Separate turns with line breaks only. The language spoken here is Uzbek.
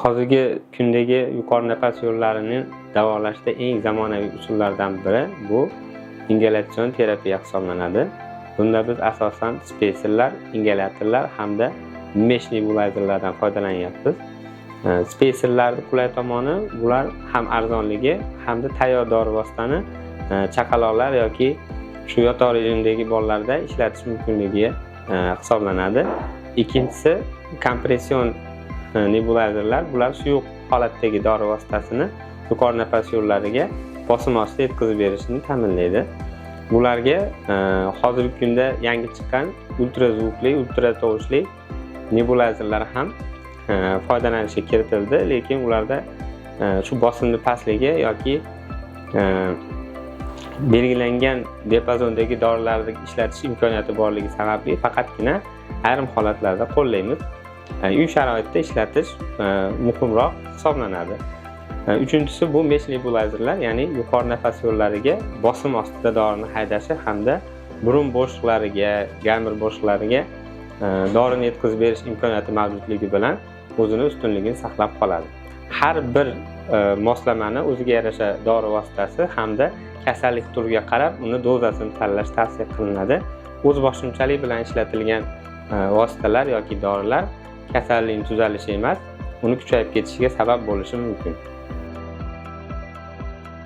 Hozirgi kundagi yuqori nafas yo'llarini davolashda eng zamonaviy usullardan biri bu ingalyatsion terapiya hisoblanadi. Bunda biz asosan spacerlar, ingalyatorlar hamda mesh nebulizerlardan foydalanyapmiz. Spacerlarning qulay tomoni bular ham arzonligi hamda tayyor dori vositani chaqaloqlar yoki shu yotoq rejimidagi bolalarda ishlatish mumkinligi hisoblanadi. Ikkinchisi kompression nebulizerlar. Bular suyuq holatdagi dori vositasini yuqori nafas yo'llariga bosim ostida yetkazib berishini ta'minlaydi. Bularga hozirgi kunda yangi chiqqan ultrazvukli, ultratovushli nebulizerlar ham foydalanishga kiritildi, lekin ularda shu bosimni pastligi yoki belgilangan diapazondagi dorilarni ishlatish imkoniyati borligi sababli faqatgina ayrim holatlarda qo'llaymiz. Uy sharoitida ishlatish muhimroq hisoblanadi. Uchinchisi bu mesh nebulizerlar, ya'ni yuqori nafas yo'llariga bosim ostida dorini haydashi hamda burun bo'shliqlariga, gamir bo'shliqlariga dorini yetkazib berish imkoniyati mavjudligi bilan o'zini ustunligini saqlab qoladi. Har bir moslamani o'ziga yarasha dori vositasi hamda kasallik turiga qarab uni dozasini tanlash tavsiya qilinadi. O'z boshimchalik bilan ishlatilgan vositalar yoki dorilar kasallikning tuzalishi emas, uni kuchayib ketishiga sabab bo'lishi mumkin.